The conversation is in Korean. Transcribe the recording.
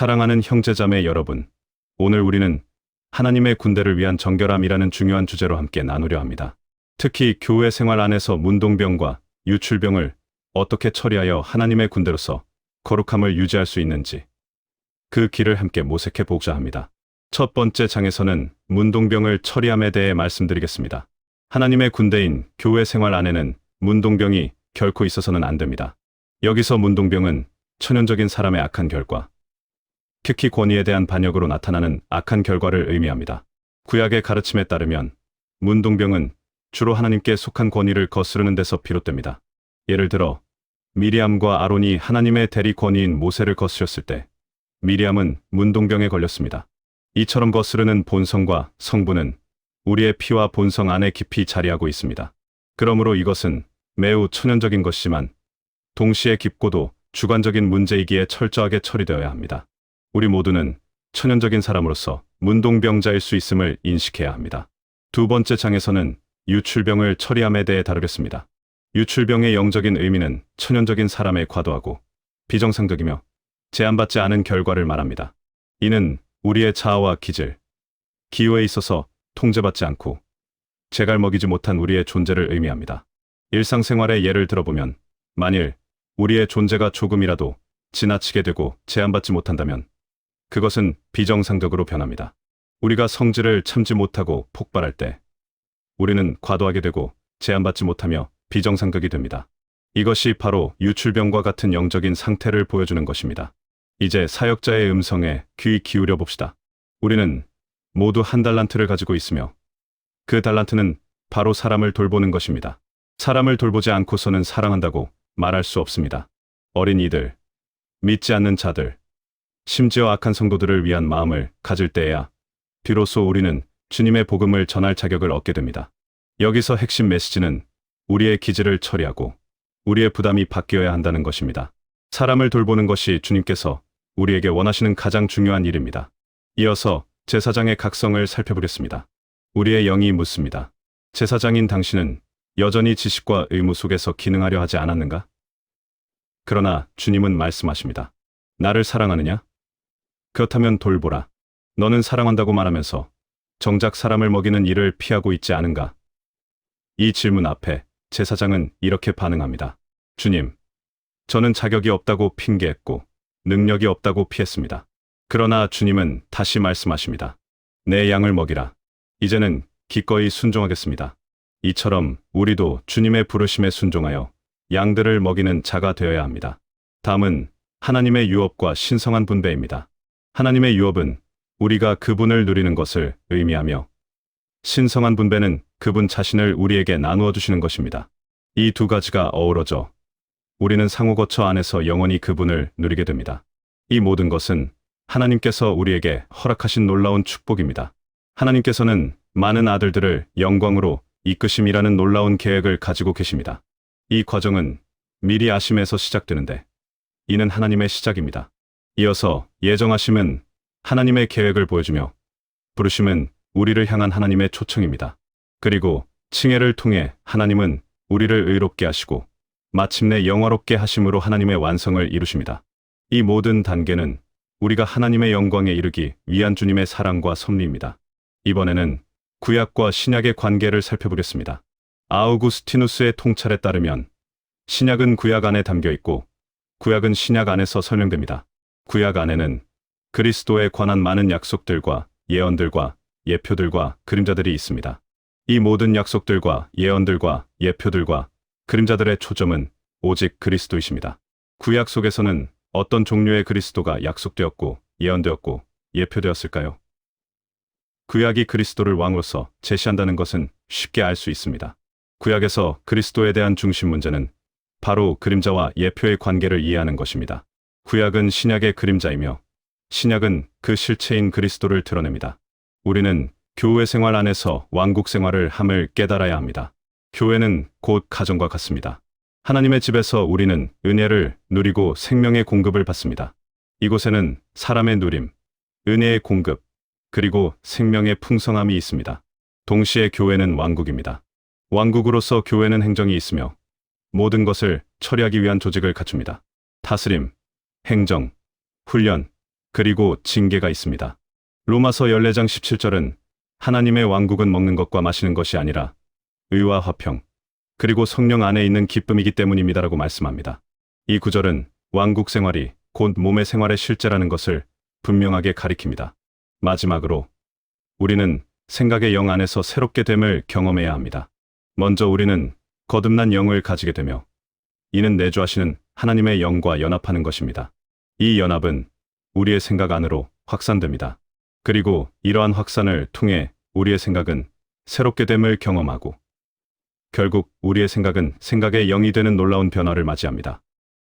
사랑하는 형제자매 여러분, 오늘 우리는 하나님의 군대를 위한 정결함이라는 중요한 주제로 함께 나누려 합니다. 특히 교회 생활 안에서 문동병과 유출병을 어떻게 처리하여 하나님의 군대로서 거룩함을 유지할 수 있는지 그 길을 함께 모색해 보고자 합니다. 첫 번째 장에서는 문동병을 처리함에 대해 말씀드리겠습니다. 하나님의 군대인 교회 생활 안에는 문동병이 결코 있어서는 안 됩니다. 여기서 문동병은 천연적인 사람의 악한 결과, 특히 권위에 대한 반역으로 나타나는 악한 결과를 의미합니다. 구약의 가르침에 따르면 문동병은 주로 하나님께 속한 권위를 거스르는 데서 비롯됩니다. 예를 들어 미리암과 아론이 하나님의 대리 권위인 모세를 거스렸을 때 미리암은 문동병에 걸렸습니다. 이처럼 거스르는 본성과 성부는 우리의 피와 본성 안에 깊이 자리하고 있습니다. 그러므로 이것은 매우 천연적인 것이지만 동시에 깊고도 주관적인 문제이기에 철저하게 처리되어야 합니다. 우리 모두는 천연적인 사람으로서 문동병자일 수 있음을 인식해야 합니다. 두 번째 장에서는 유출병을 처리함에 대해 다루겠습니다. 유출병의 영적인 의미는 천연적인 사람의 과도하고 비정상적이며 제한받지 않은 결과를 말합니다. 이는 우리의 자아와 기질, 기호에 있어서 통제받지 않고 제갈먹이지 못한 우리의 존재를 의미합니다. 일상생활의 예를 들어보면 만일 우리의 존재가 조금이라도 지나치게 되고 제한받지 못한다면 그것은 비정상적으로 변합니다. 우리가 성질을 참지 못하고 폭발할 때 우리는 과도하게 되고 제한받지 못하며 비정상적이 됩니다. 이것이 바로 유출병과 같은 영적인 상태를 보여주는 것입니다. 이제 사역자의 음성에 귀 기울여 봅시다. 우리는 모두 한 달란트를 가지고 있으며 그 달란트는 바로 사람을 돌보는 것입니다. 사람을 돌보지 않고서는 사랑한다고 말할 수 없습니다. 어린이들, 믿지 않는 자들, 심지어 악한 성도들을 위한 마음을 가질 때에야 비로소 우리는 주님의 복음을 전할 자격을 얻게 됩니다. 여기서 핵심 메시지는 우리의 기질을 처리하고 우리의 부담이 바뀌어야 한다는 것입니다. 사람을 돌보는 것이 주님께서 우리에게 원하시는 가장 중요한 일입니다. 이어서 제사장의 각성을 살펴보겠습니다. 우리의 영이 묻습니다. 제사장인 당신은 여전히 지식과 의무 속에서 기능하려 하지 않았는가? 그러나 주님은 말씀하십니다. 나를 사랑하느냐? 그렇다면 돌보라. 너는 사랑한다고 말하면서 정작 사람을 먹이는 일을 피하고 있지 않은가? 이 질문 앞에 제사장은 이렇게 반응합니다. 주님, 저는 자격이 없다고 핑계했고 능력이 없다고 피했습니다. 그러나 주님은 다시 말씀하십니다. 내 양을 먹이라. 이제는 기꺼이 순종하겠습니다. 이처럼 우리도 주님의 부르심에 순종하여 양들을 먹이는 자가 되어야 합니다. 다음은 하나님의 유업과 신성한 분배입니다. 하나님의 유업은 우리가 그분을 누리는 것을 의미하며 신성한 분배는 그분 자신을 우리에게 나누어 주시는 것입니다. 이 두 가지가 어우러져 우리는 상호거처 안에서 영원히 그분을 누리게 됩니다. 이 모든 것은 하나님께서 우리에게 허락하신 놀라운 축복입니다. 하나님께서는 많은 아들들을 영광으로 이끄심이라는 놀라운 계획을 가지고 계십니다. 이 과정은 미리 아심에서 시작되는데 이는 하나님의 시작입니다. 이어서 예정하심은 하나님의 계획을 보여주며 부르심은 우리를 향한 하나님의 초청입니다. 그리고 칭해를 통해 하나님은 우리를 의롭게 하시고 마침내 영화롭게 하심으로 하나님의 완성을 이루십니다. 이 모든 단계는 우리가 하나님의 영광에 이르기 위한 주님의 사랑과 섭리입니다. 이번에는 구약과 신약의 관계를 살펴보겠습니다. 아우구스티누스의 통찰에 따르면 신약은 구약 안에 담겨 있고 구약은 신약 안에서 설명됩니다. 구약 안에는 그리스도에 관한 많은 약속들과 예언들과 예표들과 그림자들이 있습니다. 이 모든 약속들과 예언들과 예표들과 그림자들의 초점은 오직 그리스도이십니다. 구약 속에서는 어떤 종류의 그리스도가 약속되었고 예언되었고 예표되었을까요? 구약이 그리스도를 왕으로서 제시한다는 것은 쉽게 알 수 있습니다. 구약에서 그리스도에 대한 중심 문제는 바로 그림자와 예표의 관계를 이해하는 것입니다. 구약은 신약의 그림자이며 신약은 그 실체인 그리스도를 드러냅니다. 우리는 교회 생활 안에서 왕국 생활을 함을 깨달아야 합니다. 교회는 곧 가정과 같습니다. 하나님의 집에서 우리는 은혜를 누리고 생명의 공급을 받습니다. 이곳에는 사람의 누림, 은혜의 공급, 그리고 생명의 풍성함이 있습니다. 동시에 교회는 왕국입니다. 왕국으로서 교회는 행정이 있으며 모든 것을 처리하기 위한 조직을 갖춥니다. 다스림, 행정, 훈련, 그리고 징계가 있습니다. 로마서 14장 17절은 하나님의 왕국은 먹는 것과 마시는 것이 아니라 의와 화평, 그리고 성령 안에 있는 기쁨이기 때문입니다라고 말씀합니다. 이 구절은 왕국 생활이 곧 몸의 생활의 실제라는 것을 분명하게 가리킵니다. 마지막으로 우리는 생각의 영 안에서 새롭게 됨을 경험해야 합니다. 먼저 우리는 거듭난 영을 가지게 되며 이는 내주하시는 하나님의 영과 연합하는 것입니다. 이 연합은 우리의 생각 안으로 확산됩니다. 그리고 이러한 확산을 통해 우리의 생각은 새롭게 됨을 경험하고 결국 우리의 생각은 생각의 영이 되는 놀라운 변화를 맞이합니다.